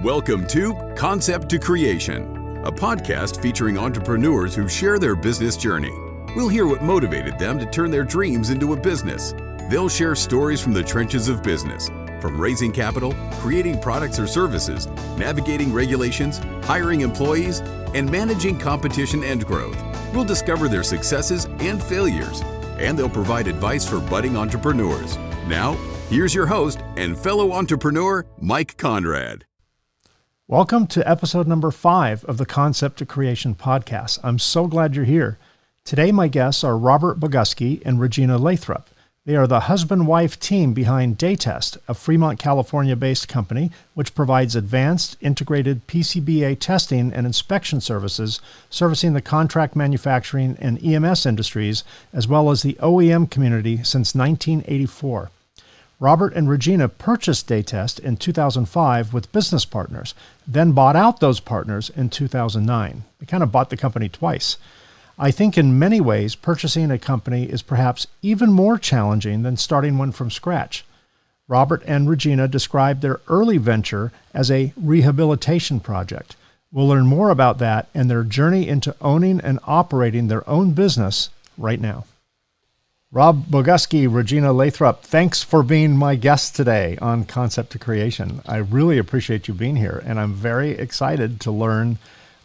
Welcome to Concept to Creation, a podcast featuring entrepreneurs who share their business journey. We'll hear what motivated them to turn their dreams into a business. They'll share stories from the trenches of business, from raising capital, creating products or services, navigating regulations, hiring employees, and managing competition and growth. We'll discover their successes and failures, and they'll provide advice for budding entrepreneurs. Now, here's your host and fellow entrepreneur, Mike Conrad. Welcome to episode number 5 of the Concept to Creation podcast. I'm so glad you're here. Today, my guests are Robert Boguski and Regina Lathrop. They are the husband-wife team behind Datest, a Fremont California-based company which provides advanced integrated PCBA testing and inspection services, servicing the contract manufacturing and EMS industries, as well as the OEM community since 1984. Robert and Regina purchased Datest in 2005 with business partners, then bought out those partners in 2009. They kind of bought the company twice. I think in many ways, purchasing a company is perhaps even more challenging than starting one from scratch. Robert and Regina described their early venture as a rehabilitation project. We'll learn more about that and their journey into owning and operating their own business right now. Rob Boguski, Regina Lathrop, thanks for being my guest today on Concept to Creation. I really appreciate you being here, and I'm very excited to learn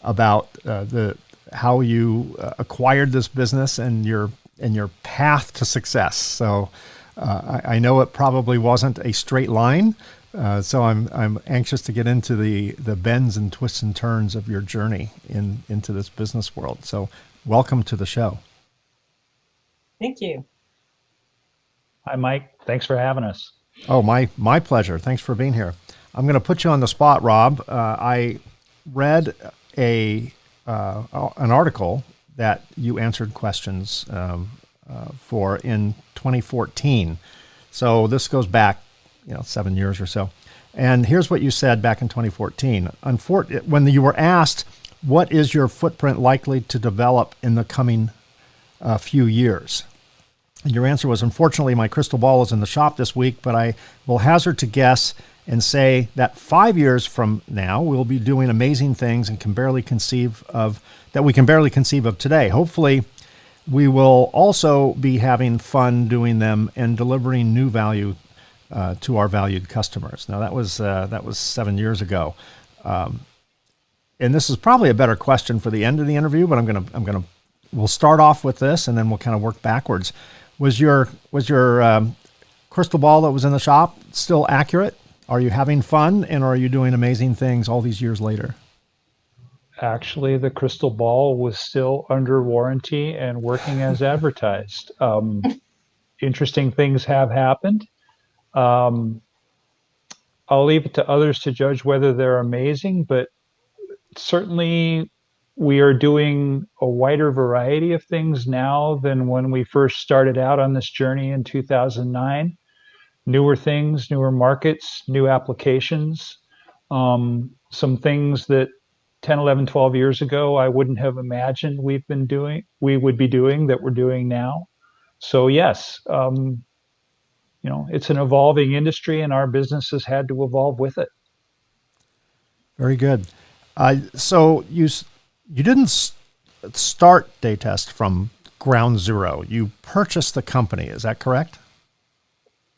about how you acquired this business and your path to success. So I know it probably wasn't a straight line, so I'm anxious to get into the bends and twists and turns of your journey into this business world. So welcome to the show. Thank you. Hi, Mike. Thanks for having us. Oh, my pleasure. Thanks for being here. I'm going to put you on the spot, Rob. I read an article that you answered questions for in 2014. So this goes back, 7 years or so. And here's what you said back in 2014. When you were asked, what is your footprint likely to develop in the coming few years? And your answer was, unfortunately, my crystal ball is in the shop this week, but I will hazard to guess and say that 5 years from now, we'll be doing amazing things and we can barely conceive of today. Hopefully, we will also be having fun doing them and delivering new value to our valued customers. Now, that was 7 years ago. And this is probably a better question for the end of the interview, but we'll start off with this and then we'll kind of work backwards. Was your crystal ball that was in the shop still accurate? Are you having fun and are you doing amazing things all these years later? Actually, the crystal ball was still under warranty and working as advertised. Interesting things have happened. I'll leave it to others to judge whether they're amazing, but certainly we are doing a wider variety of things now than when we first started out on this journey in 2009. Newer things, newer markets, new applications, some things that 10, 11, 12 years ago I wouldn't have imagined we would be doing that we're doing now. So yes, it's an evolving industry and our business has had to evolve with it. Very good. So you didn't start Datest from ground zero. You purchased the company. Is that correct?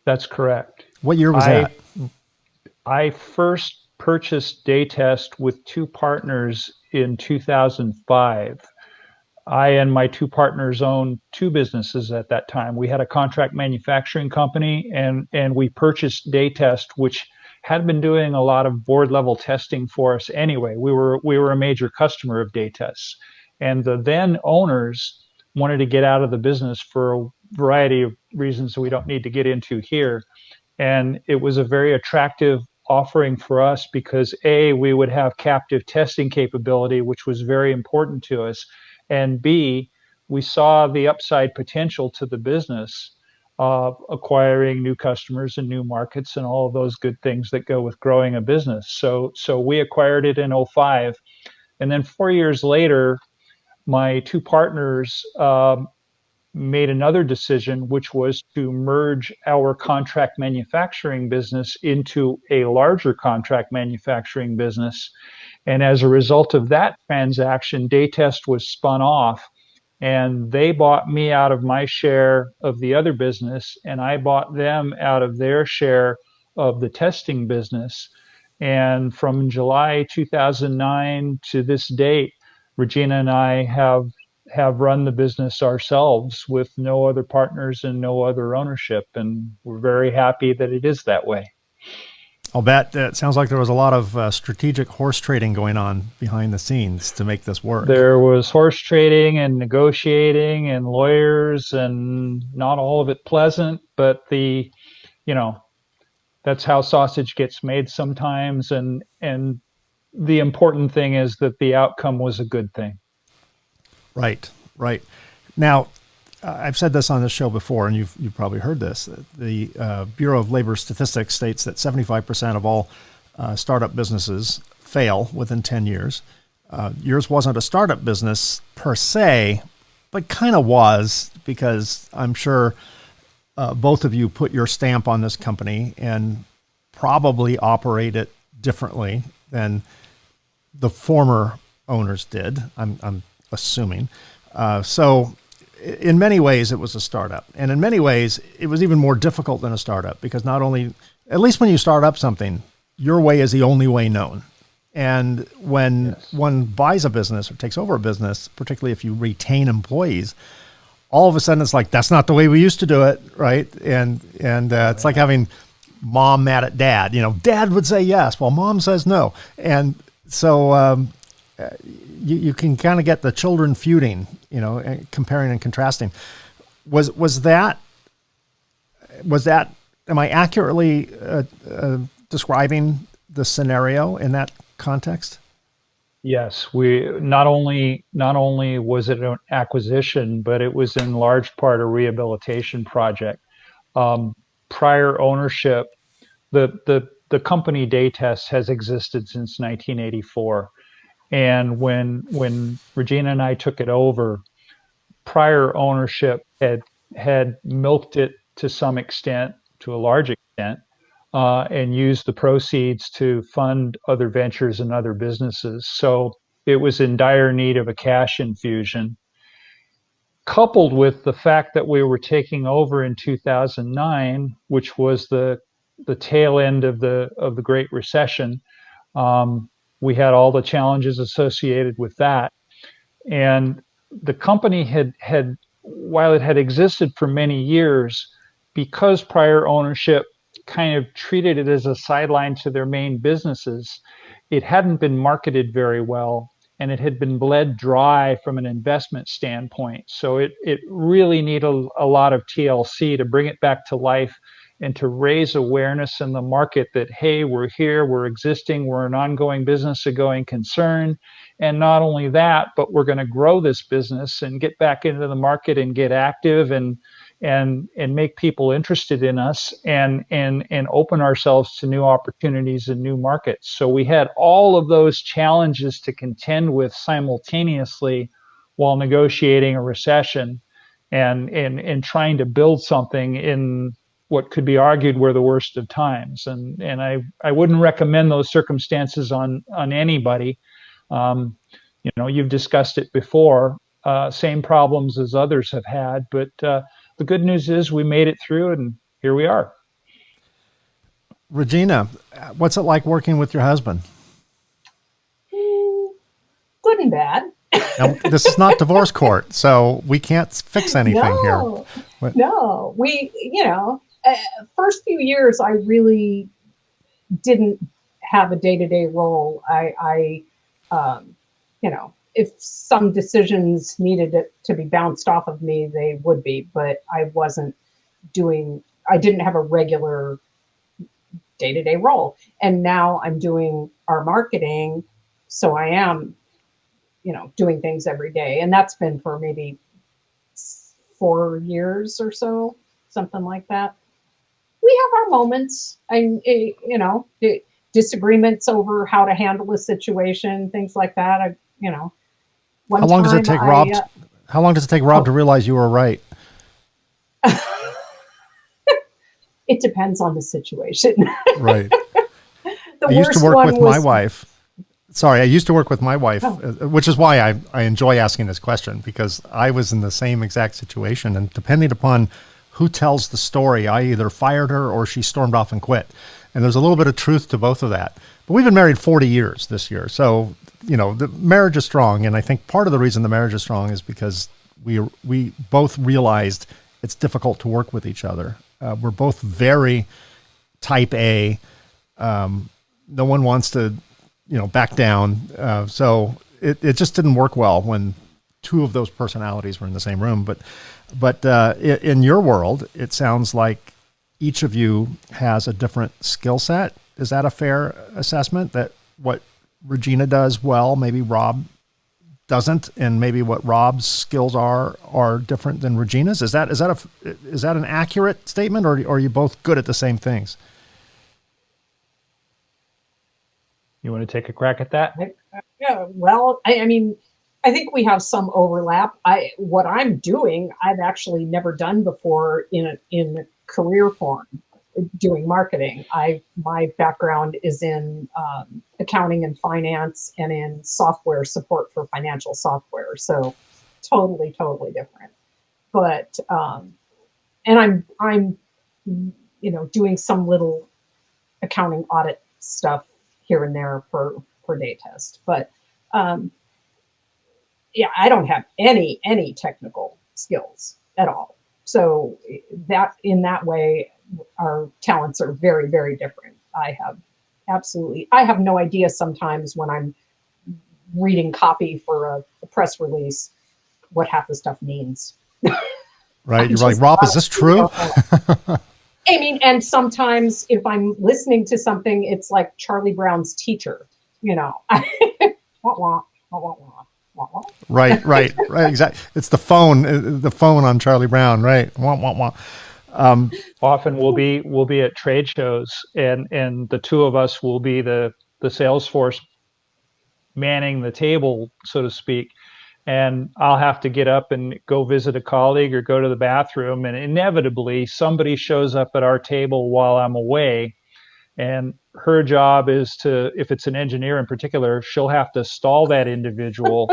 That's correct. What year was that? I first purchased Datest with two partners in 2005. I and my two partners owned two businesses at that time. We had a contract manufacturing company and we purchased Datest, which had been doing a lot of board level testing for us anyway. We were a major customer of Datest. And the then owners wanted to get out of the business for a variety of reasons that we don't need to get into here. And it was a very attractive offering for us because A, we would have captive testing capability, which was very important to us. And B, we saw the upside potential to the business, acquiring new customers and new markets and all of those good things that go with growing a business. So we acquired it in 2005. And then 4 years later, my two partners made another decision, which was to merge our contract manufacturing business into a larger contract manufacturing business. And as a result of that transaction, Datest was spun off, and they bought me out of my share of the other business, and I bought them out of their share of the testing business. And from July 2009 to this date, Regina and I have run the business ourselves with no other partners and no other ownership, and we're very happy that it is that way. I'll bet it sounds like there was a lot of strategic horse trading going on behind the scenes to make this work. There was horse trading and negotiating and lawyers, and not all of it pleasant, but that's how sausage gets made sometimes. And the important thing is that the outcome was a good thing. Right. Now, I've said this on this show before, and you've probably heard this. The Bureau of Labor Statistics states that 75% of all startup businesses fail within 10 years. Yours wasn't a startup business per se, but kind of was, because I'm sure both of you put your stamp on this company and probably operate it differently than the former owners did, I'm assuming. So in many ways, it was a startup. And in many ways, it was even more difficult than a startup, because not only, at least when you start up something, your way is the only way known. And when one buys a business or takes over a business, particularly if you retain employees, all of a sudden it's like, that's not the way we used to do it, right? And it's like having mom mad at dad. Dad would say yes, while mom says no. And so you can kind of get the children feuding, comparing and contrasting. Was that? Am I accurately describing the scenario in that context? Yes, we not only was it an acquisition, but it was in large part a rehabilitation project. Prior ownership, the company Datest has existed since 1984, and when Regina and I took it over, prior ownership had milked it to some extent, to a large extent, and used the proceeds to fund other ventures and other businesses. So it was in dire need of a cash infusion, coupled with the fact that we were taking over in 2009, which was the tail end of the Great Recession. We had all the challenges associated with that. And the company had, while it had existed for many years, because prior ownership kind of treated it as a sideline to their main businesses, it hadn't been marketed very well, and it had been bled dry from an investment standpoint. So it really needed a lot of TLC to bring it back to life and to raise awareness in the market that, hey, we're here, we're existing, we're an ongoing business, a going concern. And not only that, but we're going to grow this business and get back into the market and get active and make people interested in us and open ourselves to new opportunities and new markets. So we had all of those challenges to contend with simultaneously while negotiating a recession and trying to build something in what could be argued were the worst of times. And I wouldn't recommend those circumstances on anybody. You've discussed it before, same problems as others have had, but the good news is we made it through, and here we are. Regina, what's it like working with your husband? Good and bad. Now, this is not divorce court, so we can't fix anything here. No, first few years, I really didn't have a day-to-day role. I if some decisions needed to be bounced off of me, they would be, but I didn't have a regular day-to-day role. And now I'm doing our marketing. So I am, doing things every day. And that's been for maybe 4 years or so, something like that. We have our moments and, disagreements over how to handle a situation, things like that. How long does it take Rob to realize you were right? It depends on the situation. Right. The I used to worst work one with was my wife. Sorry, I used to work with my wife, Oh. which is why I enjoy asking this question, because I was in the same exact situation. And depending upon who tells the story, I either fired her or she stormed off and quit. And there's a little bit of truth to both of that. But we've been married 40 years this year. So, the marriage is strong. And I think part of the reason the marriage is strong is because we both realized it's difficult to work with each other. We're both very type A. No one wants to, back down. So it just didn't work well when two of those personalities were in the same room. But in your world, it sounds like each of you has a different skill set. Is that a fair assessment, that what Regina does well, maybe Rob doesn't, and maybe what Rob's skills are different than Regina's? Is that an accurate statement, or are you both good at the same things? You want to take a crack at that? Yeah, well, I mean, I think we have some overlap. What I'm doing, I've actually never done before in career form, doing marketing. My background is in accounting and finance, and in software support for financial software. So totally different. But and I'm doing some little accounting audit stuff here and there for Datest. But yeah, I don't have any technical skills at all. So that in that way, our talents are very different. I have no idea sometimes when I'm reading copy for a press release what half the stuff means. Right. You're like, Rob, is this true? I mean, and sometimes if I'm listening to something, it's like Charlie Brown's teacher, wah, wah, wah, wah, wah. Right, exactly. It's the phone on Charlie Brown, right? Wah, wah, wah. Often we'll be at trade shows, and the two of us will be the sales force manning the table, so to speak. And I'll have to get up and go visit a colleague or go to the bathroom, and inevitably somebody shows up at our table while I'm away. And her job is to, if it's an engineer in particular, she'll have to stall that individual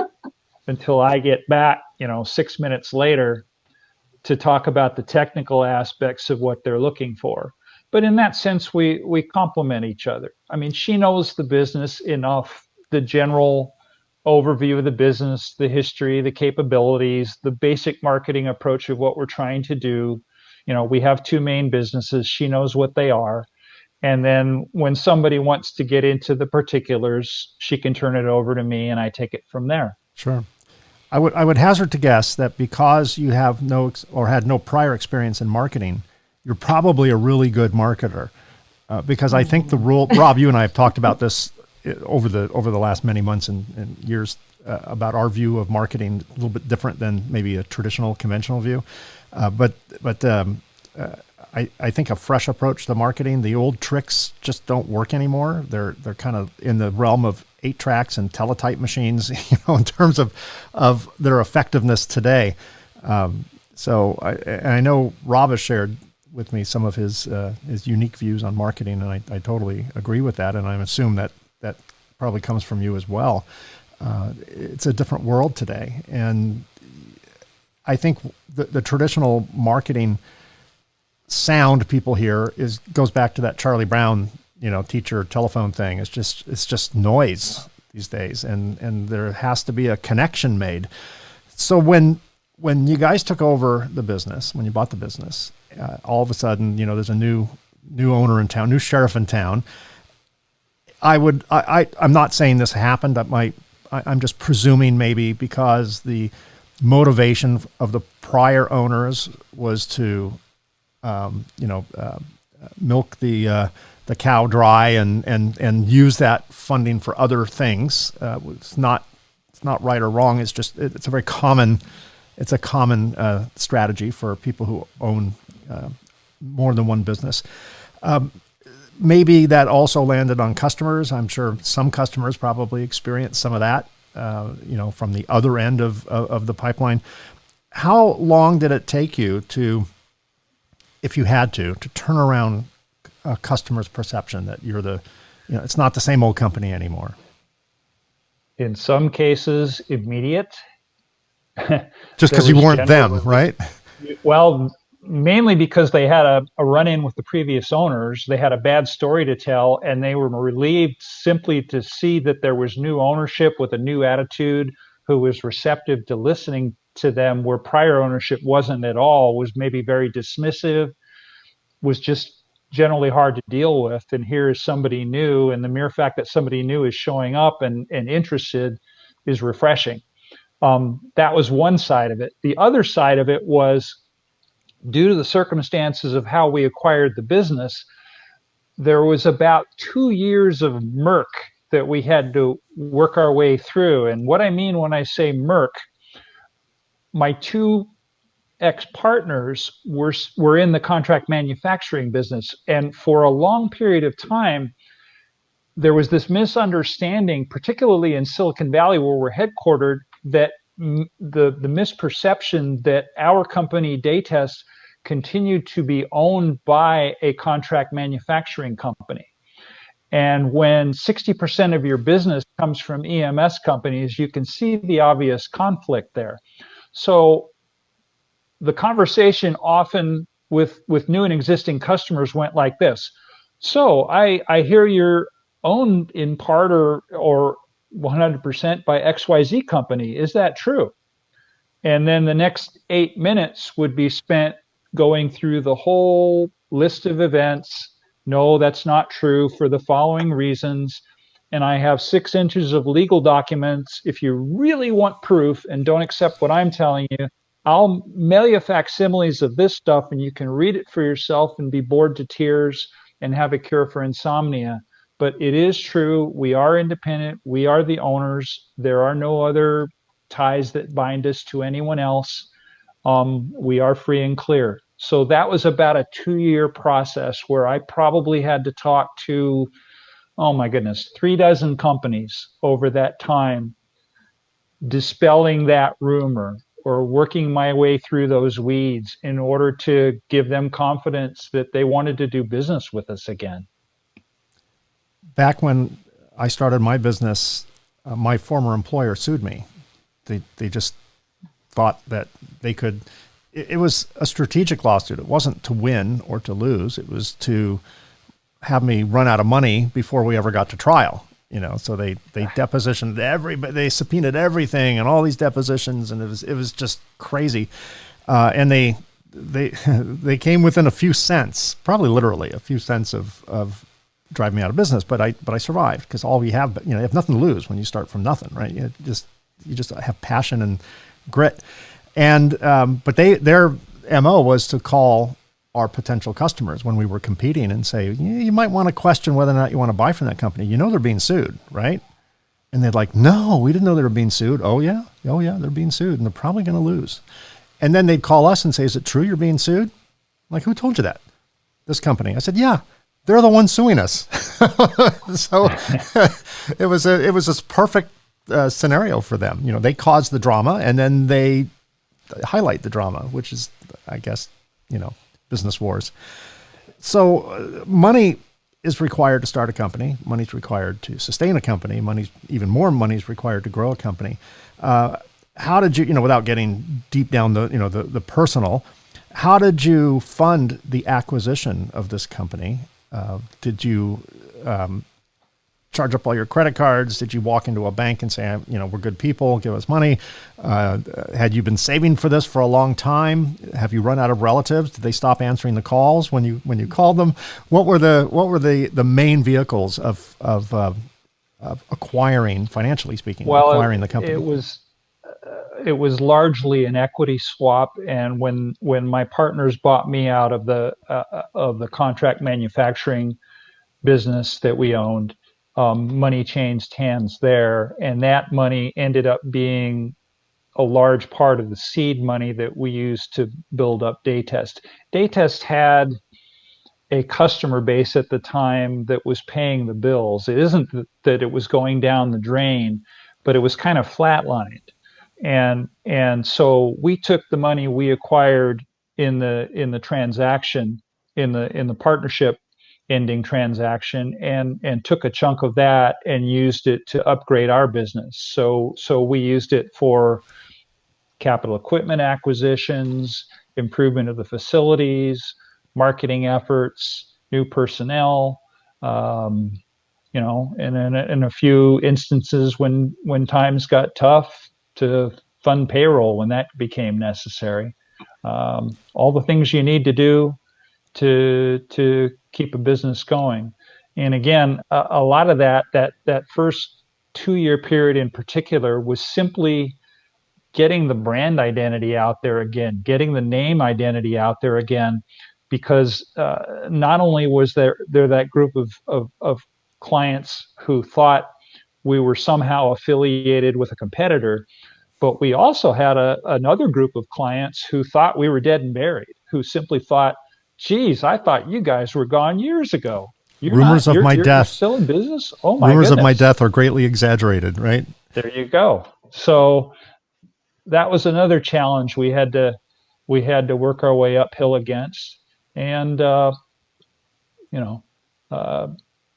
until I get back, 6 minutes later, to talk about the technical aspects of what they're looking for. But in that sense, we complement each other. I mean, she knows the business enough, the general overview of the business, the history, the capabilities, the basic marketing approach of what we're trying to do. We have two main businesses. She knows what they are. And then when somebody wants to get into the particulars, she can turn it over to me and I take it from there. Sure. I would hazard to guess that because you have had no prior experience in marketing, you're probably a really good marketer. Because I think the rule, Rob, you and I have talked about this over the last many months and years, about our view of marketing, a little bit different than maybe a traditional conventional view. But I think a fresh approach to marketing, the old tricks just don't work anymore. They're kind of in the realm of 8 tracks and teletype machines, in terms of their effectiveness today. So I know Rob has shared with me some of his unique views on marketing, and I totally agree with that. And I assume that probably comes from you as well. It's a different world today. And I think the traditional marketing sound people hear goes back to that Charlie Brown, teacher telephone thing. It's just noise these days, and there has to be a connection made. So when you guys took over the business, when you bought the business, all of a sudden, there's a new owner in town, new sheriff in town. I'm not saying this happened. I'm just presuming maybe because the motivation of the prior owners was to milk the cow dry and use that funding for other things. It's not right or wrong. It's just it's a common strategy for people who own more than one business. Maybe that also landed on customers. I'm sure some customers probably experienced some of that, from the other end of the pipeline. How long did it take you to if you had to turn around a customer's perception that you're it's not the same old company anymore? In some cases, immediate. Just because you weren't them, right? Well, mainly because they had a run-in with the previous owners. They had a bad story to tell, and they were relieved simply to see that there was new ownership with a new attitude who was receptive to listening to them, where prior ownership wasn't at all, was maybe very dismissive, was just generally hard to deal with. And here is somebody new, and the mere fact that somebody new is showing up and interested is refreshing. That was one side of it. The other side of it was, due to the circumstances of how we acquired the business, there was about 2 years of murk that we had to work our way through. And what I mean when I say murk, my two ex-partners were in the contract manufacturing business. And for a long period of time, there was this misunderstanding, particularly in Silicon Valley, where we're headquartered, that the misperception that our company, Datest, continued to be owned by a contract manufacturing company. And when 60% of your business comes from EMS companies, you can see the obvious conflict there. So the conversation often with new and existing customers went like this. So I hear you're owned in part or 100% by XYZ company. Is that true? And then the next 8 minutes would be spent going through the whole list of events. No, that's not true for the following reasons. And I have 6 inches of legal documents. If you really want proof and don't accept what I'm telling you, I'll mail you facsimiles of this stuff, and you can read it for yourself and be bored to tears and have a cure for insomnia. But it is true. We are independent. We are the owners. There are no other ties that bind us to anyone else. We are free and clear. So that was about a 2-year process where I probably had to talk to, oh my goodness, 36 companies over that time, dispelling that rumor or working my way through those weeds in order to give them confidence that they wanted to do business with us again. Back when I started my business, my former employer sued me. They just thought that they could. It was a strategic lawsuit. It wasn't to win or to lose. It was to have me run out of money before we ever got to trial. So they depositioned everybody. They subpoenaed everything and all these depositions, and it was just crazy. And they came within a few cents, probably literally a few cents of driving me out of business. But I survived, because all we have, you have nothing to lose when you start from nothing, right? You just have passion and grit. And but their MO was to call our potential customers when we were competing and say, you might want to question whether or not you want to buy from that company. They're being sued, right? And they're like, no, we didn't know they were being sued. Oh yeah, they're being sued, and they're probably going to lose. And then they'd call us and say, is it true you're being sued? I'm like, who told you that? This company. I said, yeah, they're the ones suing us. So it was this perfect scenario for them. They cause the drama, and then they highlight the drama, which is, I guess, business wars. So money is required to start a company. Money's required to sustain a company. Even more money is required to grow a company. How did you, without getting deep down the personal, how did you fund the acquisition of this company? Did you charge up all your credit cards? Did you walk into a bank and say, we're good people, give us money? Had you been saving for this for a long time? Have you run out of relatives? Did they stop answering the calls when you called them? What were the main vehicles of acquiring, financially speaking, acquiring the company? It was largely an equity swap. And when my partners bought me out of the contract manufacturing business that we owned, money changed hands there, and that money ended up being a large part of the seed money that we used to build up Datest. Datest had a customer base at the time that was paying the bills. It isn't that it was going down the drain, but it was kind of flatlined. And so we took the money we acquired in the transaction, in the partnership ending transaction, and took a chunk of that and used it to upgrade our business. So we used it for capital equipment acquisitions, improvement of the facilities, marketing efforts, new personnel, and then in a few instances when times got tough, to fund payroll when that became necessary. All the things you need to do to keep a business going. And again, a lot of that first 2-year period in particular was simply getting the brand identity out there again, getting the name identity out there again, because not only was there that group of clients who thought we were somehow affiliated with a competitor, but we also had another group of clients who thought we were dead and buried, who simply thought, geez, I thought you guys were gone years ago. Rumors of my death. You're still in business? Oh my Rumors goodness. of my death are greatly exaggerated, right? There you go. So that was another challenge we had to work our way uphill against. And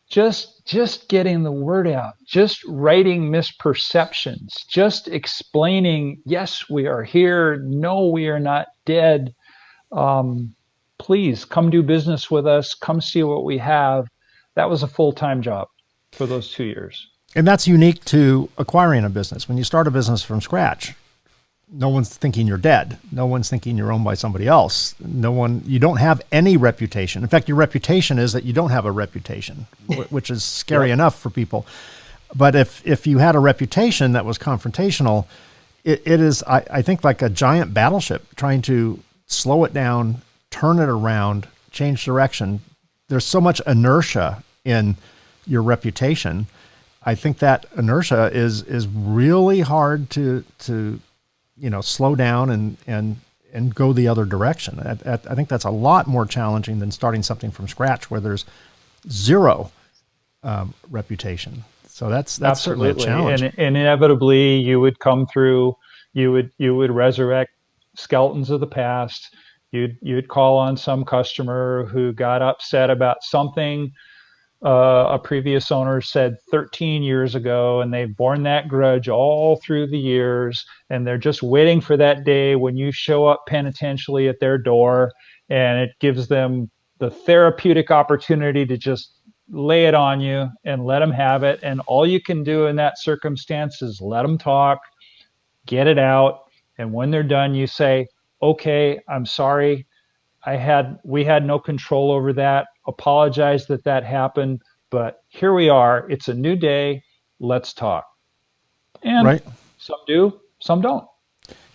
just getting the word out, just writing misperceptions, just explaining, yes, we are here. No, we are not dead. Please come do business with us. Come see what we have. That was a full-time job for those 2 years. And that's unique to acquiring a business. When you start a business from scratch, no one's thinking you're dead. No one's thinking you're owned by somebody else. You don't have any reputation. In fact, your reputation is that you don't have a reputation, which is scary enough for people. But if you had a reputation that was confrontational, it is, I think, like a giant battleship trying to slow it down, turn it around, change direction. There's so much inertia in your reputation. I think that inertia is really hard to slow down and go the other direction. I think that's a lot more challenging than starting something from scratch where there's zero reputation. So that's certainly a challenge. And inevitably, you would come through. You would resurrect skeletons of the past. You'd call on some customer who got upset about something a previous owner said 13 years ago, and they've borne that grudge all through the years, and they're just waiting for that day when you show up penitentially at their door, and it gives them the therapeutic opportunity to just lay it on you and let them have it. And all you can do in that circumstance is let them talk, get it out, and when they're done, you say, okay, I'm sorry. We had no control over that. Apologize that happened, but here we are. It's a new day. Let's talk. And right. Some do, some don't.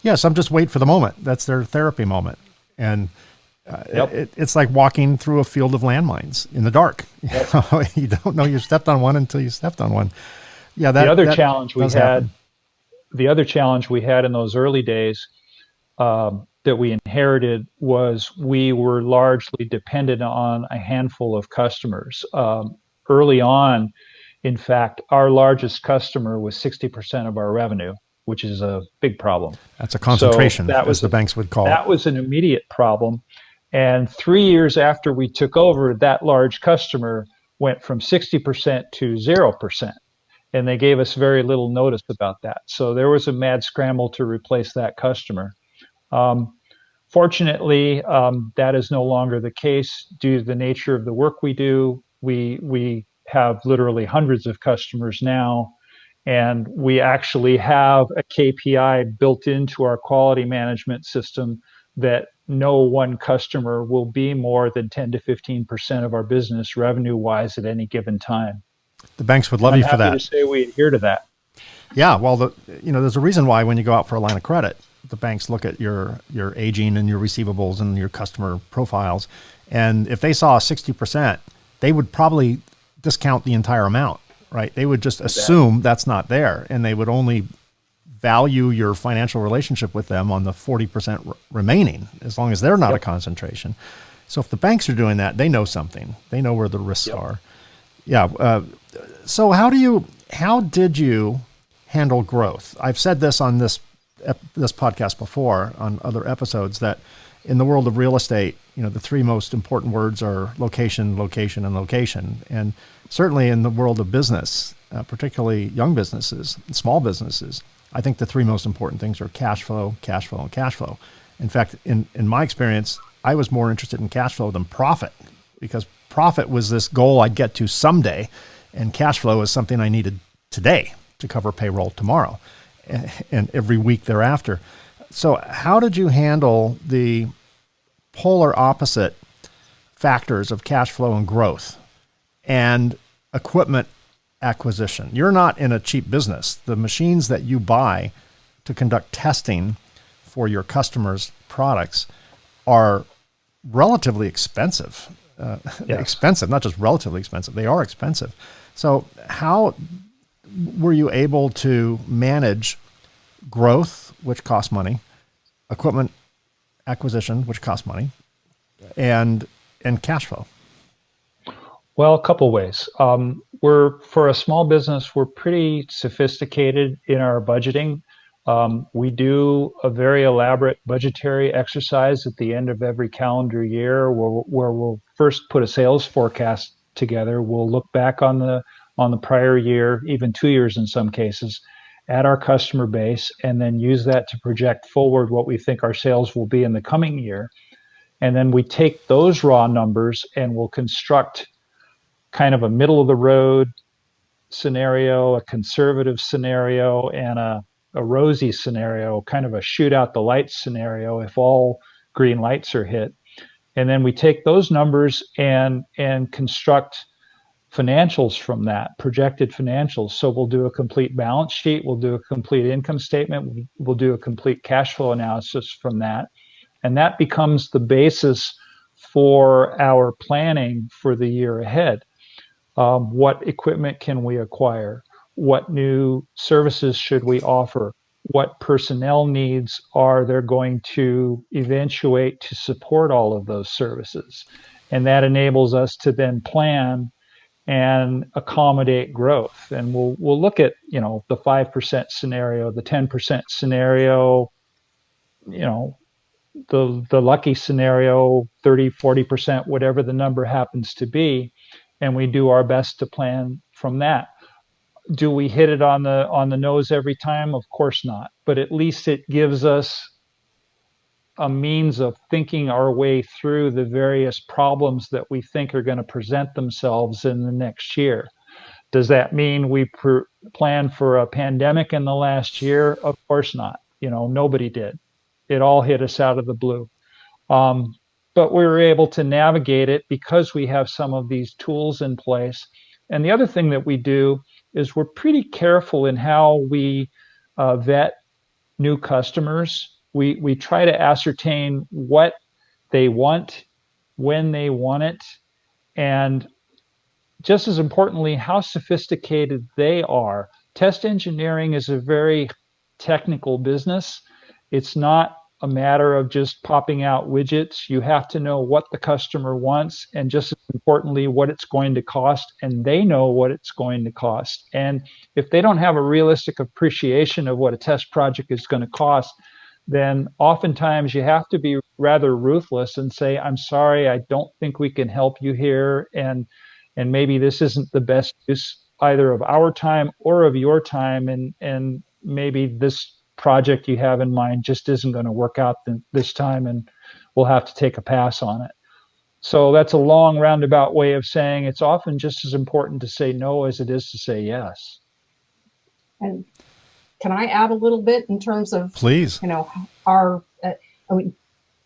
Yeah, some just wait for the moment. That's their therapy moment. And it's like walking through a field of landmines in the dark. Yep. You don't know you stepped on one until you stepped on one. Yeah, the other challenge we had in those early days that we inherited was we were largely dependent on a handful of customers. Early on, in fact, our largest customer was 60% of our revenue, which is a big problem. That's a concentration, as the banks would call it. That was an immediate problem. And 3 years after we took over, that large customer went from 60% to 0%. And they gave us very little notice about that. So there was a mad scramble to replace that customer. Fortunately, that is no longer the case due to the nature of the work we do. We have literally hundreds of customers now, and we actually have a KPI built into our quality management system that no one customer will be more than 10 to 15% of our business revenue-wise at any given time. The banks would love you for that. I'm happy to say we adhere to that. Yeah, well, there's a reason why when you go out for a line of credit, the banks look at your aging and your receivables and your customer profiles. And if they saw 60%, they would probably discount the entire amount, right? They would just assume that's not there, and they would only value your financial relationship with them on the 40% remaining, as long as they're not a concentration. So if the banks are doing that, they know something. They know where the risks are. Yeah. So how did you handle growth? I've said this on this podcast before, on other episodes, that in the world of real estate, the three most important words are location, location, and location. And certainly in the world of business, particularly young businesses, small businesses, I think the three most important things are cash flow, cash flow, and cash flow. In fact, in my experience, I was more interested in cash flow than profit, because profit was this goal I'd get to someday, and cash flow is something I needed today to cover payroll tomorrow and every week thereafter. So how did you handle the polar opposite factors of cash flow and growth and equipment acquisition? You're not in a cheap business. The machines that you buy to conduct testing for your customers' products are relatively expensive. Yes. Expensive, not just relatively expensive. They are expensive. So how were you able to manage growth, which costs money, equipment acquisition, which costs money, and cash flow? Well, a couple ways. For a small business, we're pretty sophisticated in our budgeting. We do a very elaborate budgetary exercise at the end of every calendar year where we'll first put a sales forecast together. We'll look back on the prior year, even 2 years in some cases, at our customer base, and then use that to project forward what we think our sales will be in the coming year. And then we take those raw numbers and we'll construct kind of a middle of the road scenario, a conservative scenario, and a rosy scenario, kind of a shoot out the lights scenario if all green lights are hit. And then we take those numbers and construct financials from that, projected financials. So we'll do a complete balance sheet, we'll do a complete income statement, we'll do a complete cash flow analysis from that. And that becomes the basis for our planning for the year ahead. What equipment can we acquire? What new services should we offer? What personnel needs are there going to eventuate to support all of those services? And that enables us to then plan and accommodate growth. And we'll look at, the 5% scenario, the 10% scenario, the lucky scenario, 30, 40%, whatever the number happens to be. And we do our best to plan from that. Do we hit it on the nose every time? Of course not. But at least it gives us a means of thinking our way through the various problems that we think are going to present themselves in the next year. Does that mean we plan for a pandemic in the last year? Of course not. Nobody did. It all hit us out of the blue. But we were able to navigate it because we have some of these tools in place. And the other thing that we do is we're pretty careful in how we vet new customers. We try to ascertain what they want, when they want it, and just as importantly, how sophisticated they are. Test engineering is a very technical business. It's not a matter of just popping out widgets. You have to know what the customer wants, and just as importantly, what it's going to cost, and they know what it's going to cost. And if they don't have a realistic appreciation of what a test project is going to cost, then oftentimes you have to be rather ruthless and say, I'm sorry, I don't think we can help you here, and maybe this isn't the best use either of our time or of your time, and maybe this project you have in mind just isn't going to work out this time, and we'll have to take a pass on it. So that's a long roundabout way of saying it's often just as important to say no as it is to say yes. And can I add a little bit in terms of, Please, our,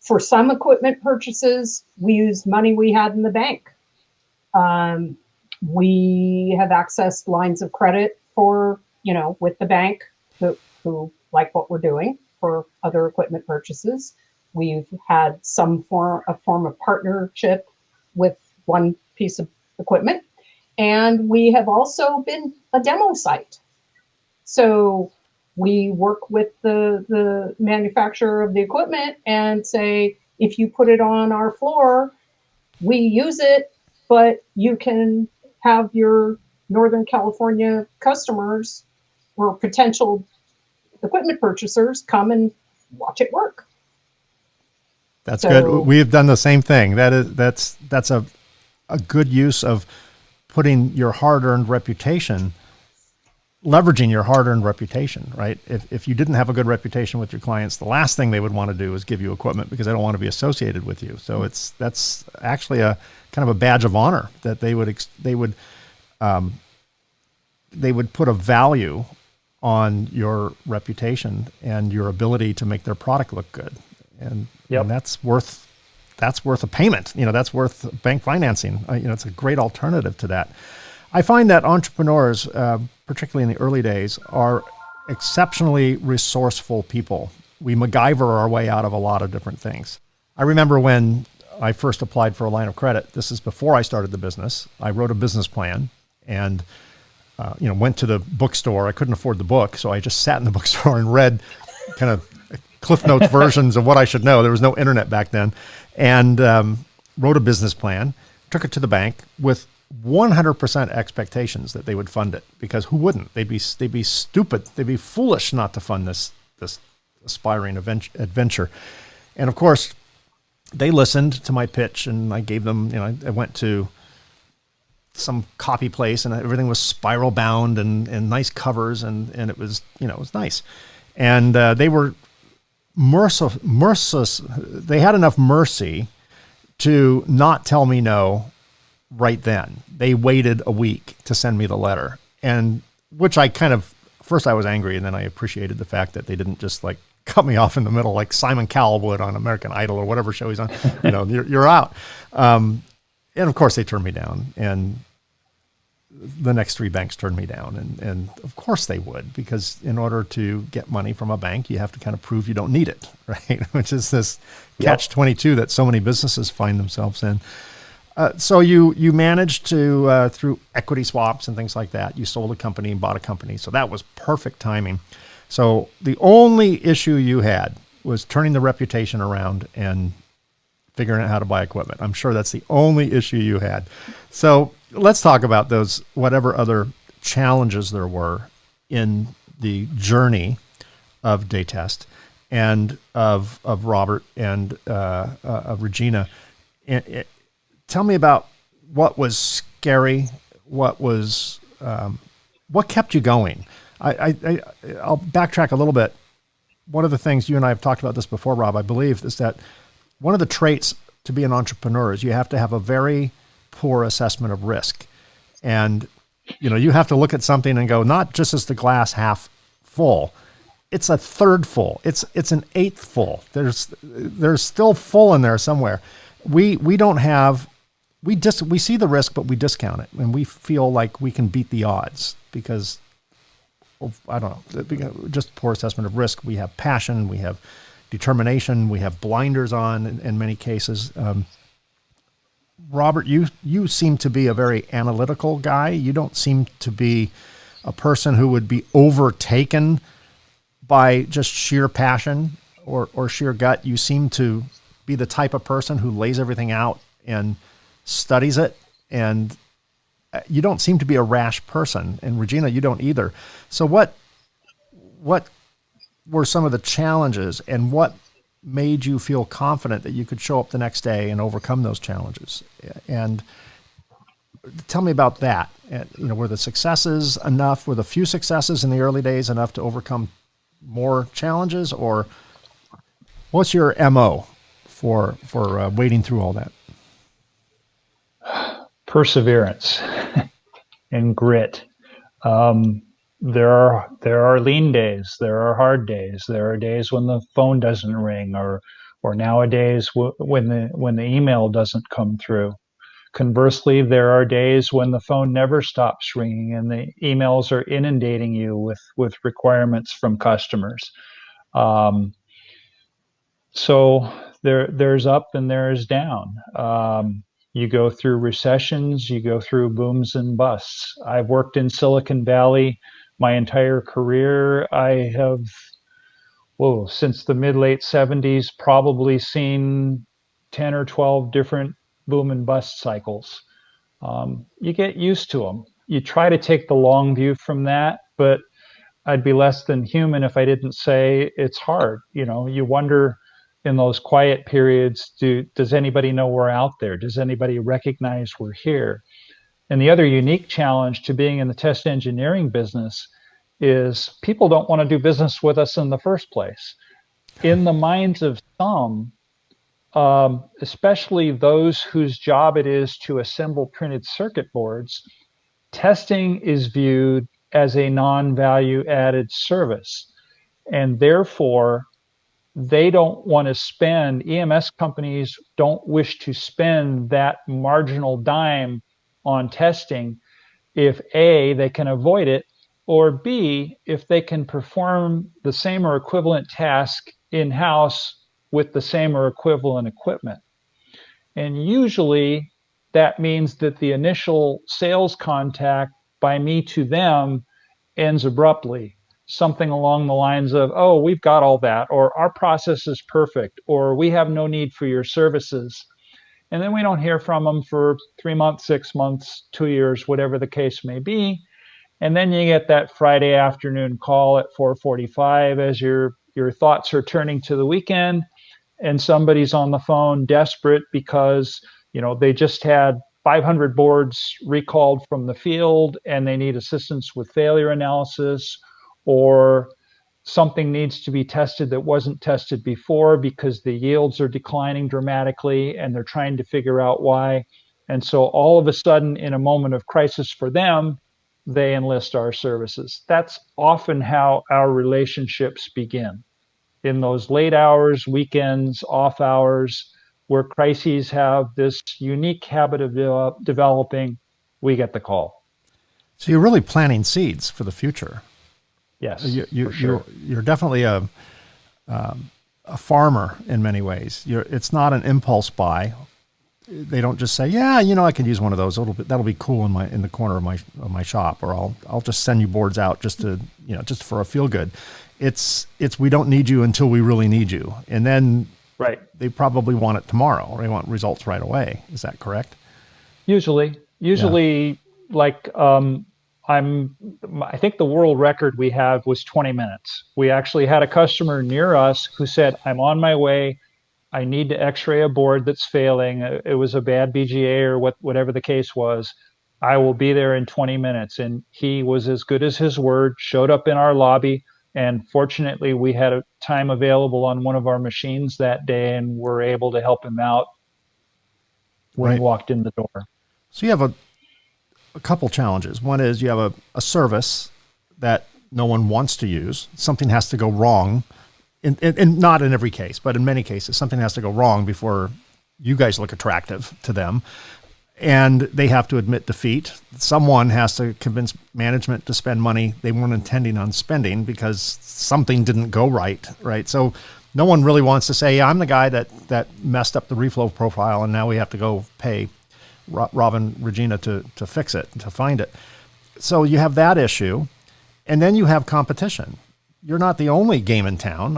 for some equipment purchases, we used money we had in the bank. We have accessed lines of credit for, with the bank who like what we're doing for other equipment purchases. We've had a form of partnership with one piece of equipment, and we have also been a demo site. So we work with the manufacturer of the equipment and say, if you put it on our floor, we use it, but you can have your Northern California customers or potential equipment purchasers come and watch it work. That's good. So We've done the same thing. That's a good use of putting your hard-earned reputation, leveraging your hard-earned reputation, right? If you didn't have a good reputation with your clients, the last thing they would want to do is give you equipment because they don't want to be associated with you. So that's actually a kind of a badge of honor that they would put a value on your reputation and your ability to make their product look good. And, Yep. and that's worth a payment. That's worth bank financing. It's a great alternative to that. I find that entrepreneurs, particularly in the early days, are exceptionally resourceful people. We MacGyver our way out of a lot of different things. I remember when I first applied for a line of credit. This is before I started the business. I wrote a business plan and went to the bookstore. I couldn't afford the book, so I just sat in the bookstore and read kind of Cliff Notes versions of what I should know. There was no internet back then, and wrote a business plan. Took it to the bank with 100% expectations that they would fund it, because who wouldn't? They'd be stupid. They'd be foolish not to fund this aspiring adventure. And of course, they listened to my pitch, and I gave them. I went to some copy place, and everything was spiral bound and nice covers, and it was it was nice, and they were merciless. They had enough mercy to not tell me no right then. They waited a week to send me the letter, and which I kind of, first I was angry, and then I appreciated the fact that they didn't just like cut me off in the middle like Simon Cowell would on American Idol or whatever show he's on. You're out. And of course they turned me down, and the next three banks turned me down. And of course they would, because in order to get money from a bank, you have to kind of prove you don't need it, right? Which is this catch-22 that so many businesses find themselves in. So you managed to, through equity swaps and things like that, you sold a company and bought a company. So that was perfect timing. So the only issue you had was turning the reputation around and figuring out how to buy equipment. I'm sure that's the only issue you had. So let's talk about those, whatever other challenges there were in the journey of Datest and of Robert and of Regina. Tell me about what was scary, what kept you going. I'll backtrack a little bit. One of the things, you and I have talked about this before, Rob, I believe, is that one of the traits to be an entrepreneur is you have to have a very poor assessment of risk. And, you have to look at something and go, not just as the glass half full, it's a third full. It's an eighth full. There's still full in there somewhere. We see the risk, but we discount it, and we feel like we can beat the odds because of, I don't know, just poor assessment of risk. We have passion, we have determination, we have blinders on in many cases. Robert, you seem to be a very analytical guy. You don't seem to be a person who would be overtaken by just sheer passion or sheer gut. You seem to be the type of person who lays everything out and studies it, and you don't seem to be a rash person. And Regina, you don't either. So what were some of the challenges, and what made you feel confident that you could show up the next day and overcome those challenges? And tell me about that. Were the successes enough? Were the few successes in the early days enough to overcome more challenges, or what's your MO for wading through all that? Perseverance and grit. There are lean days. There are hard days. There are days when the phone doesn't ring, or nowadays when the email doesn't come through. Conversely, there are days when the phone never stops ringing and the emails are inundating you with requirements from customers. So there's up and there's down. You go through recessions, you go through booms and busts. I've worked in Silicon Valley my entire career. I have, since the mid-late 70s, probably seen 10 or 12 different boom and bust cycles. You get used to them. You try to take the long view from that, but I'd be less than human if I didn't say it's hard. You wonder, in those quiet periods, does anybody know we're out there? Does anybody recognize we're here? And the other unique challenge to being in the test engineering business is people don't want to do business with us in the first place. In the minds of some, especially those whose job it is to assemble printed circuit boards, testing is viewed as a non-value added service. And therefore, they don't want to spend, EMS companies don't wish to spend that marginal dime on testing if A, they can avoid it, or B, if they can perform the same or equivalent task in-house with the same or equivalent equipment. And usually that means that the initial sales contact by me to them ends abruptly. Something along the lines of, oh, we've got all that, or our process is perfect, or we have no need for your services. And then we don't hear from them for 3 months, 6 months, 2 years, whatever the case may be. And then you get that Friday afternoon call at 4:45 as your thoughts are turning to the weekend, and somebody's on the phone desperate because, they just had 500 boards recalled from the field and they need assistance with failure analysis, or something needs to be tested that wasn't tested before because the yields are declining dramatically and they're trying to figure out why. And so all of a sudden, in a moment of crisis for them, they enlist our services. That's often how our relationships begin. In those late hours, weekends, off hours, where crises have this unique habit of developing, we get the call. So you're really planting seeds for the future. Yes, for sure. You're definitely a farmer in many ways. It's not an impulse buy. They don't just say, "Yeah, I could use one of those. That'll be cool in the corner of my shop," or I'll just send you boards out just for a feel good. It's we don't need you until we really need you, and then right. They probably want it tomorrow, or they want results right away. Is that correct? Usually, yeah. Like I think the world record we have was 20 minutes. We actually had a customer near us who said, "I'm on my way. I need to x-ray a board that's failing. It was a bad BGA or whatever the case was. I will be there in 20 minutes." And he was as good as his word, showed up in our lobby. And fortunately, we had a time available on one of our machines that day and were able to help him out when he walked in the door. So you have a couple challenges. One is you have a service that no one wants to use. Something has to go wrong. And not in every case, but in many cases, something has to go wrong before you guys look attractive to them. And they have to admit defeat. Someone has to convince management to spend money they weren't intending on spending because something didn't go right, right? So no one really wants to say, I'm the guy that messed up the reflow profile and now we have to go pay Rob and Regina to fix it, to find it. So you have that issue. And then you have competition. You're not the only game in town.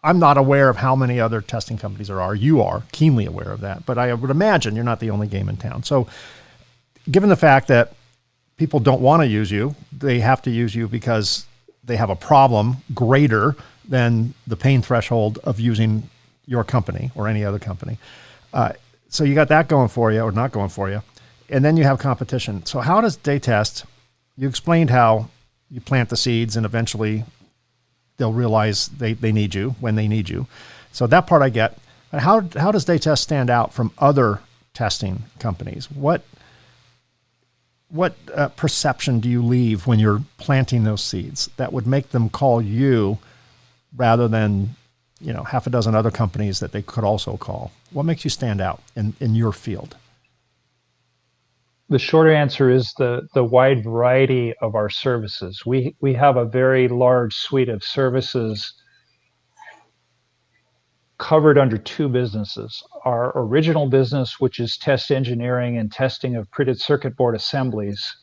I'm not aware of how many other testing companies there are. You are keenly aware of that, but I would imagine you're not the only game in town. So given the fact that people don't want to use you, they have to use you because they have a problem greater than the pain threshold of using your company or any other company. So you got that going for you or not going for you. And then you have competition. So how does Datest, you explained how you plant the seeds and eventually they'll realize they need you when they need you. So that part I get. But how does Datest stand out from other testing companies? What perception do you leave when you're planting those seeds that would make them call you rather than half a dozen other companies that they could also call? What makes you stand out in your field? The short answer is the wide variety of our services. We have a very large suite of services covered under two businesses. Our original business, which is test engineering and testing of printed circuit board assemblies,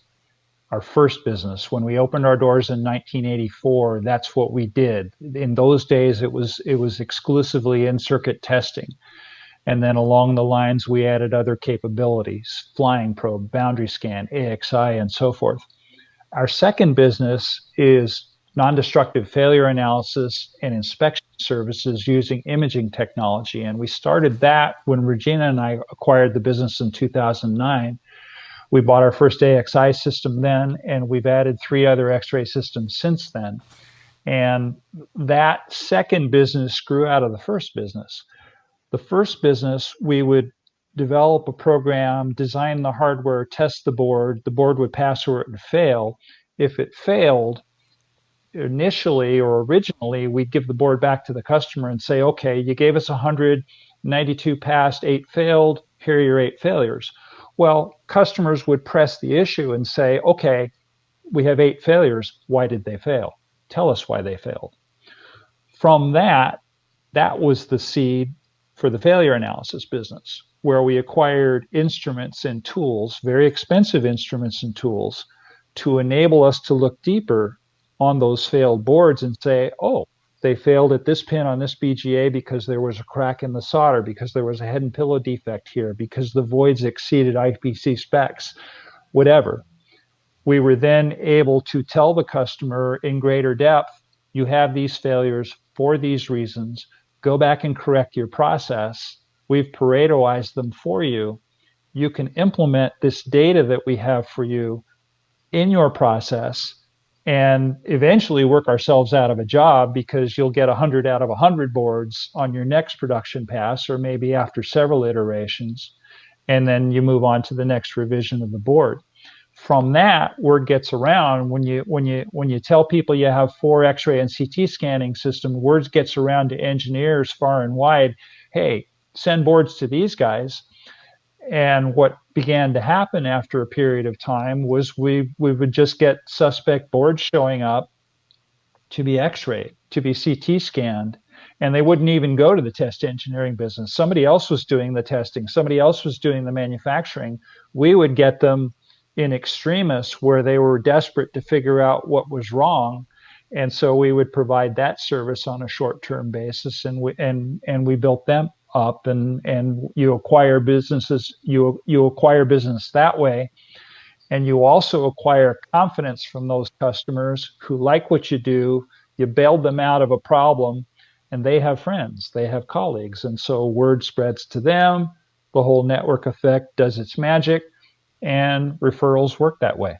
our first business. When we opened our doors in 1984, that's what we did. In those days, it was exclusively in-circuit testing. And then along the lines, we added other capabilities, flying probe, boundary scan, AXI, and so forth. Our second business is non-destructive failure analysis and inspection services using imaging technology. And we started that when Regina and I acquired the business in 2009. We bought our first AXI system then, and we've added 3 other X-ray systems since then. And that second business grew out of the first business. The first business, we would develop a program, design the hardware, test the board would pass or it would fail. If it failed, initially or originally, we'd give the board back to the customer and say, okay, you gave us 100, 92 passed, 8 failed, here are your 8 failures. Well, customers would press the issue and say, okay, we have 8 failures. Why did they fail? Tell us why they failed. From that was the seed for the failure analysis business, where we acquired instruments and tools, very expensive instruments and tools, to enable us to look deeper on those failed boards and say, oh, they failed at this pin on this BGA because there was a crack in the solder, because there was a head and pillow defect here, because the voids exceeded IPC specs, whatever. We were then able to tell the customer in greater depth, you have these failures for these reasons, go back and correct your process. We've Paretoized them for you. You can implement this data that we have for you in your process and eventually work ourselves out of a job, because you'll get 100 out of 100 boards on your next production pass, or maybe after several iterations, and then you move on to the next revision of the board. From that, word gets around. When you tell people you have 4 X-ray and CT scanning systems, word gets around to engineers far and wide. Hey, send boards to these guys. And what began to happen after a period of time was we would just get suspect boards showing up to be X-rayed, to be CT scanned, and they wouldn't even go to the test engineering business. Somebody else was doing the testing. Somebody else was doing the manufacturing. We would get them in extremis where they were desperate to figure out what was wrong. And so we would provide that service on a short-term basis, and we built them up, and you acquire businesses, you acquire business that way, and you also acquire confidence from those customers who like what you do. You bailed them out of a problem, and they have friends, they have colleagues, and so word spreads to them. The whole network effect does its magic, and referrals work that way.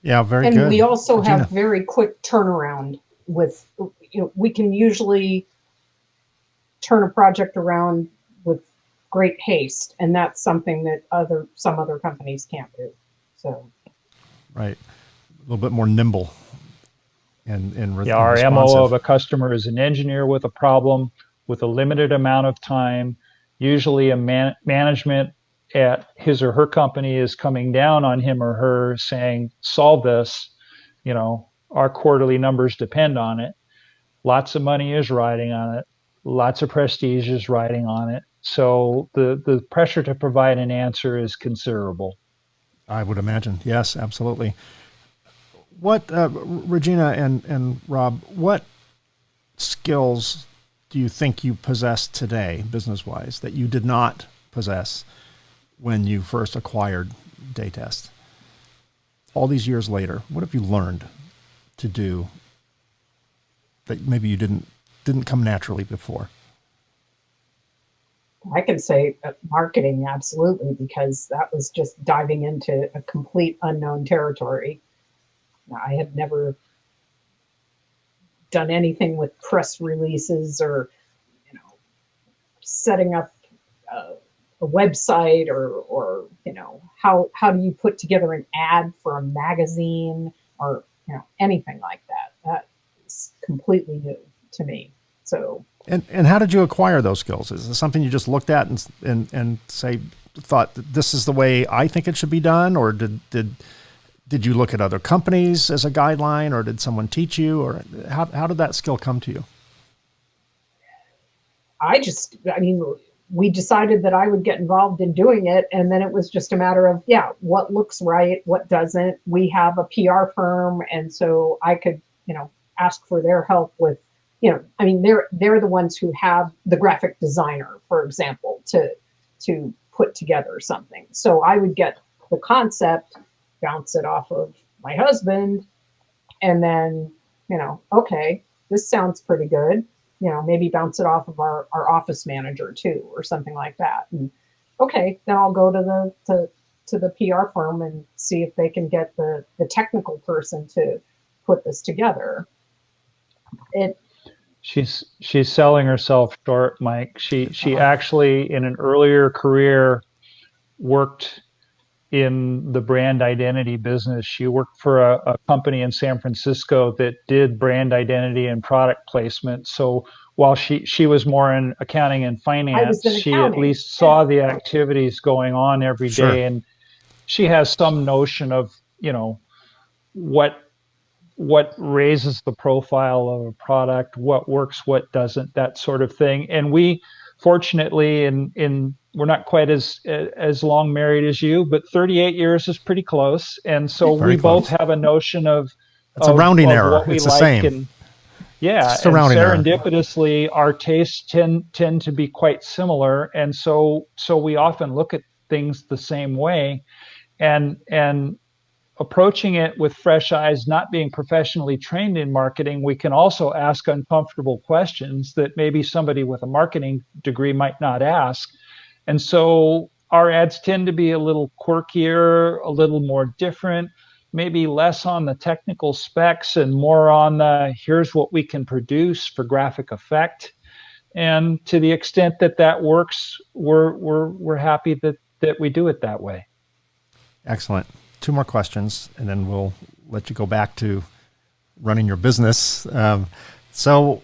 Yeah, very and good. And we also Regina. have very quick turnaround with, we can usually turn a project around with great haste, and that's something that some other companies can't do. So, right, a little bit more nimble and our responsive. MO of a customer is an engineer with a problem with a limited amount of time. Usually, a management at his or her company is coming down on him or her, saying, "Solve this. Our quarterly numbers depend on it. Lots of money is riding on it. Lots of prestige is riding on it." So the pressure to provide an answer is considerable. I would imagine. Yes, absolutely. What, Regina and Rob, what skills do you think you possess today, business-wise, that you did not possess when you first acquired Datest? All these years later, what have you learned to do that maybe you didn't come naturally before? I can say marketing, absolutely, because that was just diving into a complete unknown territory. I had never done anything with press releases or, setting up a website or how do you put together an ad for a magazine or, anything like that. That is completely new to me. So. And how did you acquire those skills? Is it something you just looked at and thought that this is the way I think it should be done, or did you look at other companies as a guideline, or did someone teach you, or how did that skill come to you? We decided that I would get involved in doing it, and then it was just a matter of, what looks right, what doesn't. We have a PR firm, and so I could, ask for their help with, they're the ones who have the graphic designer, for example, to put together something. So I would get the concept, bounce it off of my husband, and then, okay, this sounds pretty good. Maybe bounce it off of our office manager too, or something like that. And okay, then I'll go to the PR firm and see if they can get the technical person to put this together. She's selling herself short, Mike. She actually, in an earlier career, worked in the brand identity business. She worked for a company in San Francisco that did brand identity and product placement. So while she was more in accounting and finance, she at least saw the activities going on every day, and she has some notion of, what raises the profile of a product, what works, what doesn't, that sort of thing. And we, fortunately, we're not quite as long married as you, but 38 years is pretty close. And so we both have a notion of a rounding error. What we it's like. The same. And yeah, it's a rounding serendipitously, our tastes tend to be quite similar. And so we often look at things the same way, and approaching it with fresh eyes, not being professionally trained in marketing, we can also ask uncomfortable questions that maybe somebody with a marketing degree might not ask. And so our ads tend to be a little quirkier, a little more different, maybe less on the technical specs and more on the here's what we can produce for graphic effect. And to the extent that works, we're happy that we do it that way. Excellent. 2 more questions, and then we'll let you go back to running your business. So,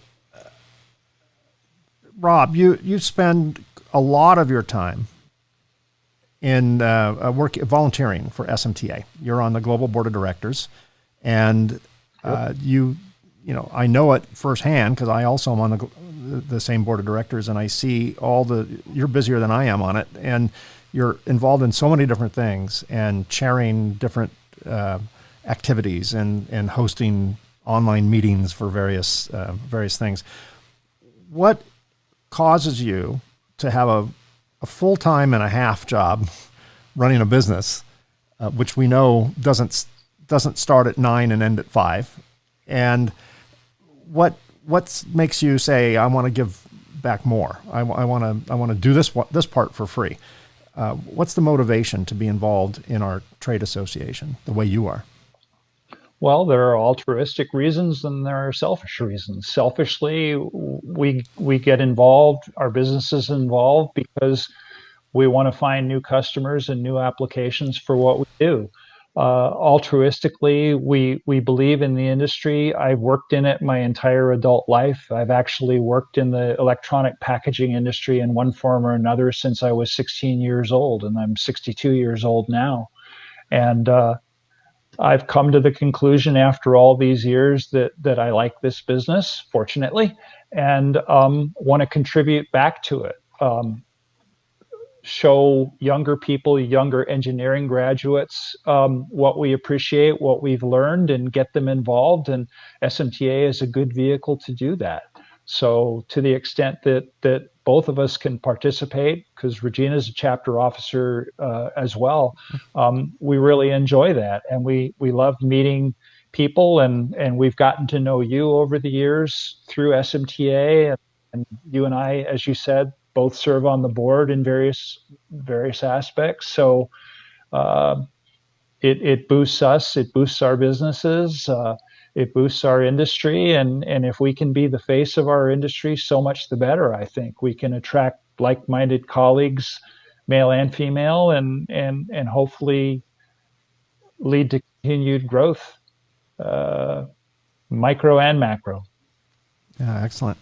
Rob, you spend a lot of your time in volunteering for SMTA. You're on the global board of directors, and I know it firsthand because I also am on the same board of directors, and I see you're busier than I am on it, and you're involved in so many different things and chairing different activities and hosting online meetings for various things. What causes you to have a full-time and a half job running a business, which we know doesn't start at 9 and end at 5? And what makes you say, I want to give back more? I want to do this part for free. What's the motivation to be involved in our trade association the way you are? Well, there are altruistic reasons and there are selfish reasons. Selfishly, we get involved, our business is involved because we want to find new customers and new applications for what we do. Altruistically, we believe in the industry. I've worked in it my entire adult life. I've actually worked in the electronic packaging industry in one form or another since I was 16 years old, and I'm 62 years old now. And I've come to the conclusion after all these years that I like this business, fortunately, and want to contribute back to it. Show younger people, younger engineering graduates, what we appreciate, what we've learned, and get them involved. And SMTA is a good vehicle to do that. So to the extent that both of us can participate, because Regina is a chapter officer as well, we really enjoy that. And we love meeting people, and we've gotten to know you over the years through SMTA. And you and I, as you said, both serve on the board in various aspects. So it boosts us, it boosts our businesses, it boosts our industry, and if we can be the face of our industry, so much the better. I think we can attract like-minded colleagues, male and female, and hopefully lead to continued growth, micro and macro. Yeah, excellent.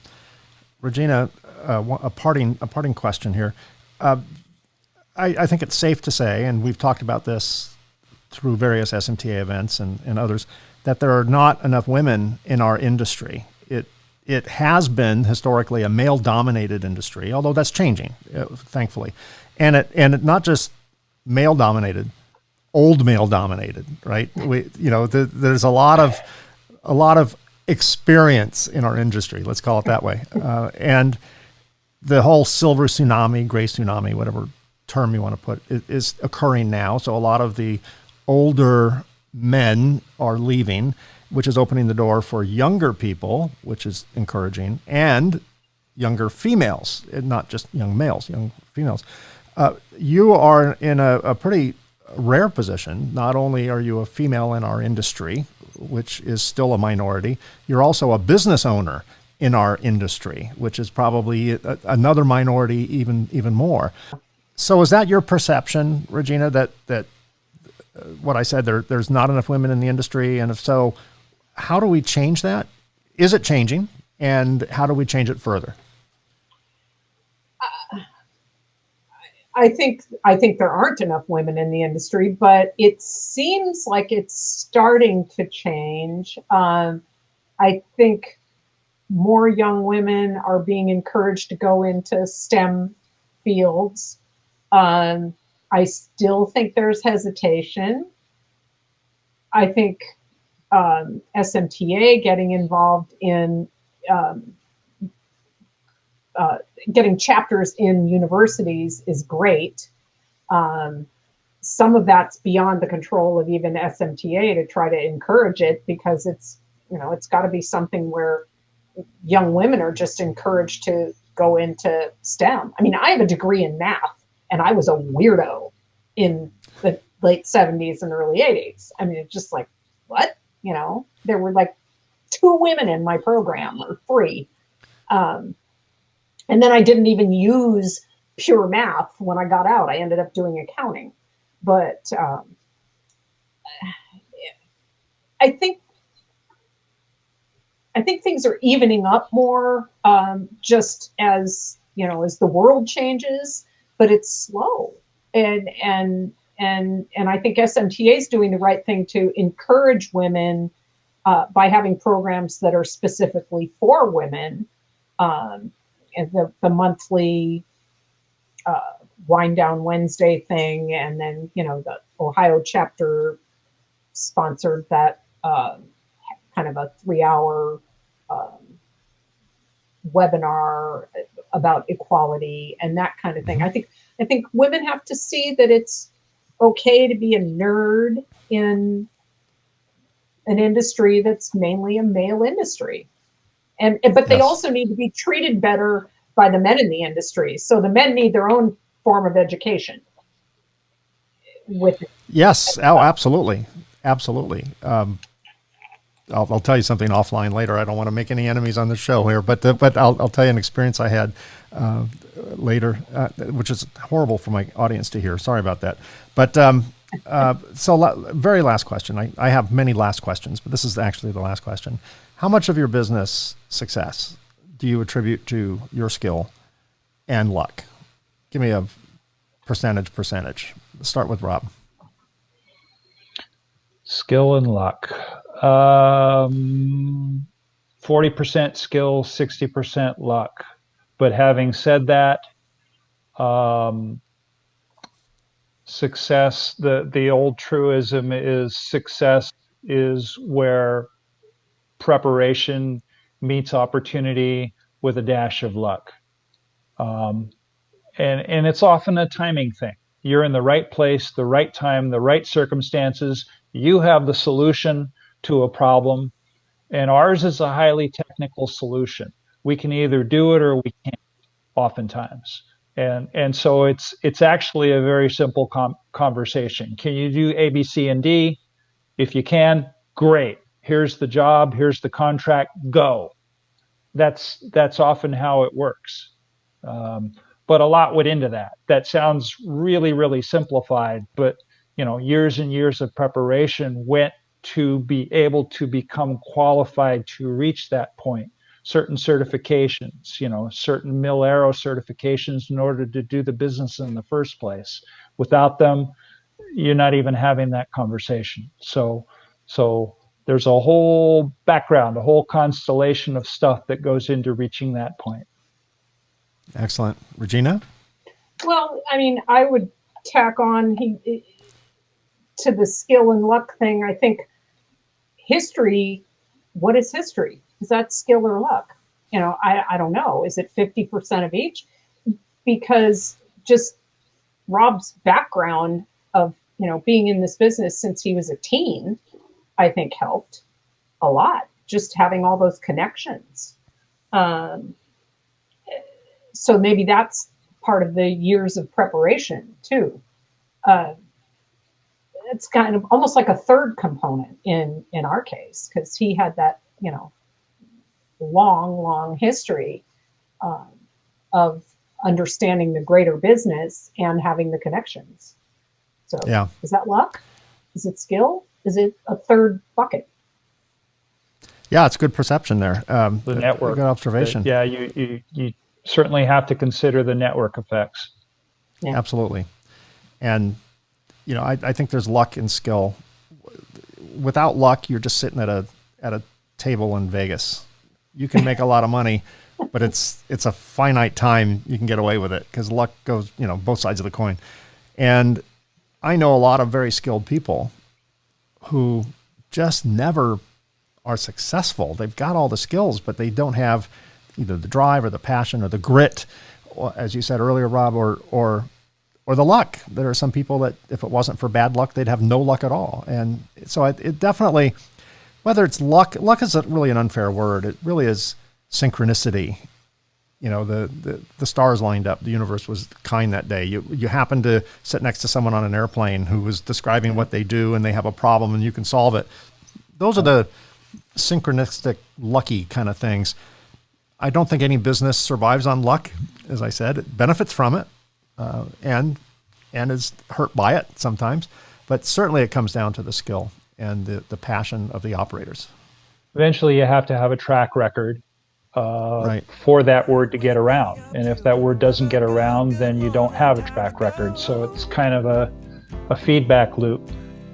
Regina, a parting question here. I think it's safe to say, and we've talked about this through various SMTA events and others, that there are not enough women in our industry. It has been historically a male-dominated industry, although that's changing, thankfully, and it not just male-dominated, old male-dominated, right? There's a lot of experience in our industry, let's call it that way. And the whole silver tsunami, gray tsunami, whatever term you want to put, is occurring now. So a lot of the older men are leaving, which is opening the door for younger people, which is encouraging, and younger females, not just young males, young females. You are in a pretty rare position. Not only are you a female in our industry, which is still a minority, you're also a business owner in our industry, which is probably another minority even more. So is that your perception, Regina, that what I said, there's not enough women in the industry? And if so, how do we change that? Is it changing? And how do we change it further? I think there aren't enough women in the industry, but it seems like it's starting to change. I think more young women are being encouraged to go into STEM fields. I still think there's hesitation. I think SMTA getting involved in getting chapters in universities is great. Some of that's beyond the control of even SMTA to try to encourage it, because it's got to be something where young women are just encouraged to go into STEM. I mean, I have a degree in math, and I was a weirdo in the late 70s and early 80s. I mean, it's just like, what? There were like 2 women in my program, or 3. And then I didn't even use pure math when I got out. I ended up doing accounting. But I think things are evening up more, just as as the world changes, but it's slow. And I think SMTA is doing the right thing to encourage women by having programs that are specifically for women. And the monthly Wind Down Wednesday thing, and then the Ohio chapter sponsored that kind of a 3-hour webinar about equality and that kind of thing. I think women have to see that it's okay to be a nerd in an industry that's mainly a male industry. But they also need to be treated better by the men in the industry. So the men need their own form of education. Yes. Oh, absolutely. Absolutely. I'll tell you something offline later. I don't want to make any enemies on the show here, but I'll tell you an experience I had later, which is horrible for my audience to hear. Sorry about that. But very last question. I have many last questions, but this is actually the last question. How much of your business success do you attribute to your skill and luck? Give me a percentage. Let's start with Rob. Skill and luck. 40% skill, 60% luck. But having said that, success, the old truism is success is where preparation meets opportunity with a dash of luck. And it's often a timing thing. You're in the right place, the right time, the right circumstances. You have the solution to a problem, and ours is a highly technical solution. We can either do it or we can't, oftentimes. And so it's actually a very simple conversation. Can you do A, B, C, and D? If you can, great. Here's the job, here's the contract, go. That's often how it works. But a lot went into that. That sounds really, really simplified, but years and years of preparation went to be able to become qualified to reach that point. Certain certifications, certain Mil-Aero certifications in order to do the business in the first place. Without them, you're not even having that conversation. So there's a whole background, a whole constellation of stuff that goes into reaching that point. Excellent. Regina? Well, I mean, I would tack on to the skill and luck thing. I think history, what is history? Is that skill or luck? I don't know. Is it 50% of each? Because just Rob's background of, being in this business since he was a teen, I think helped a lot, just having all those connections. So maybe that's part of the years of preparation too. It's kind of almost like a third component in our case, because he had that, long history of understanding the greater business and having the connections. So yeah. Is that luck? Is it skill? Is it a third bucket? Yeah, it's good perception there. The network. Good observation. Yeah, you certainly have to consider the network effects. Yeah. Absolutely. And, I think there's luck and skill. Without luck, you're just sitting at a table in Vegas. You can make a lot of money, but it's a finite time you can get away with it, because luck goes, both sides of the coin. And I know a lot of very skilled people who just never are successful. They've got all the skills, but they don't have either the drive or the passion or the grit, or, as you said earlier, Rob, or the luck. There are some people that if it wasn't for bad luck, they'd have no luck at all. And so it definitely, whether it's luck is really an unfair word. It really is synchronicity. The stars lined up. The universe was kind that day. You happen to sit next to someone on an airplane who was describing what they do, and they have a problem and you can solve it. Those are the synchronistic, lucky kind of things. I don't think any business survives on luck. As I said, it benefits from it, and is hurt by it sometimes. But certainly it comes down to the skill and the passion of the operators. Eventually, you have to have a track record Right. for that word to get around. And if that word doesn't get around, then you don't have a track record. So it's kind of a feedback loop.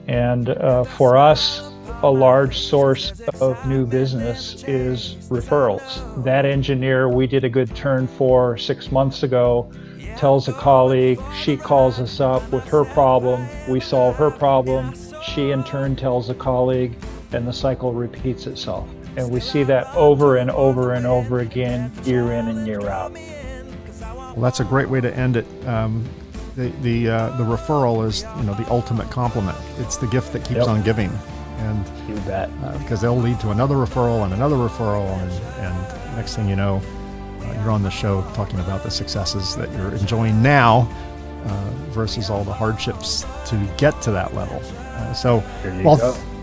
And for us, a large source of new business is referrals. That engineer we did a good turn for 6 months ago tells a colleague, she calls us up with her problem, we solve her problem, she in turn tells a colleague, and the cycle repeats itself. And we see that over and over and over again, year in and year out. Well, that's a great way to end it. The referral is the ultimate compliment. It's the gift that keeps on giving. And you bet. Because they'll lead to another referral and another referral, and next thing you know, you're on the show talking about the successes that you're enjoying now versus all the hardships to get to that level.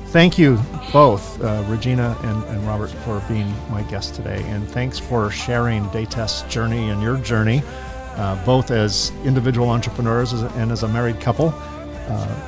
Thank you both, Regina and Robert, for being my guests today, and thanks for sharing Datest's journey and your journey, both as individual entrepreneurs and as a married couple.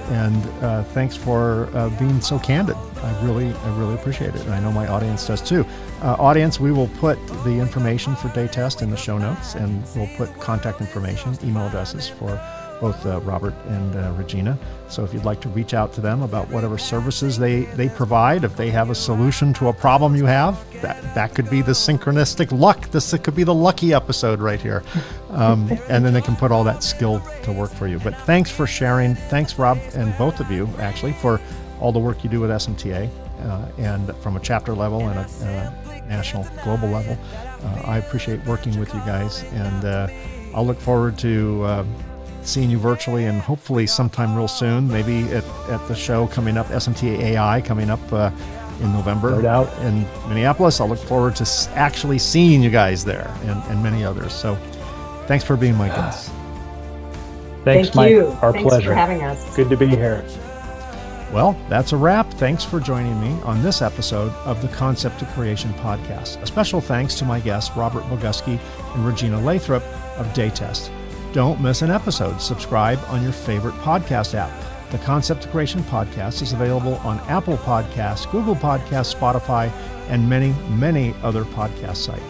And thanks for being so candid. I really appreciate it, and I know my audience does too. Audience, we will put the information for Datest in the show notes, and we'll put contact information, email addresses for both Robert and Regina. So if you'd like to reach out to them about whatever services they provide, if they have a solution to a problem you have, that could be the synchronistic luck. This could be the lucky episode right here. And then they can put all that skill to work for you. But thanks for sharing. Thanks, Rob, and both of you, actually, for all the work you do with SMTA, and from a chapter level and a national, global level. I appreciate working with you guys, and I'll look forward to seeing you virtually, and hopefully sometime real soon, maybe at the show coming up, SMTA AI coming up in November in Minneapolis. I'll look forward to actually seeing you guys there, and many others. So thanks for being my guests. Thanks, Mike. Our Thanks pleasure. For having us. Good to be here. Well, that's a wrap. Thanks for joining me on this episode of the Concept to Creation podcast. A special thanks to my guests, Robert Boguski and Regina Lathrop of Datest. Don't miss an episode. Subscribe on your favorite podcast app. The Concept to Creation podcast is available on Apple Podcasts, Google Podcasts, Spotify, and many, many other podcast sites.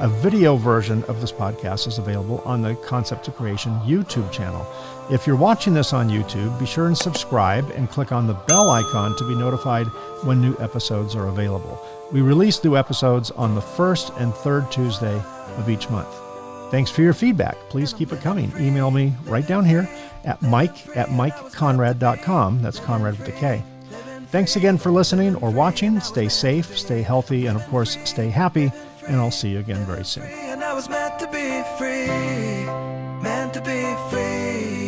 A video version of this podcast is available on the Concept to Creation YouTube channel. If you're watching this on YouTube, be sure and subscribe and click on the bell icon to be notified when new episodes are available. We release new episodes on the first and third Tuesday of each month. Thanks for your feedback. Please keep it coming. Email me right down here at mike@mikeconrad.com. That's Conrad with a K. Thanks again for listening or watching. Stay safe, stay healthy, and of course, stay happy. And I'll see you again very soon. And I was meant to be free, meant to be free.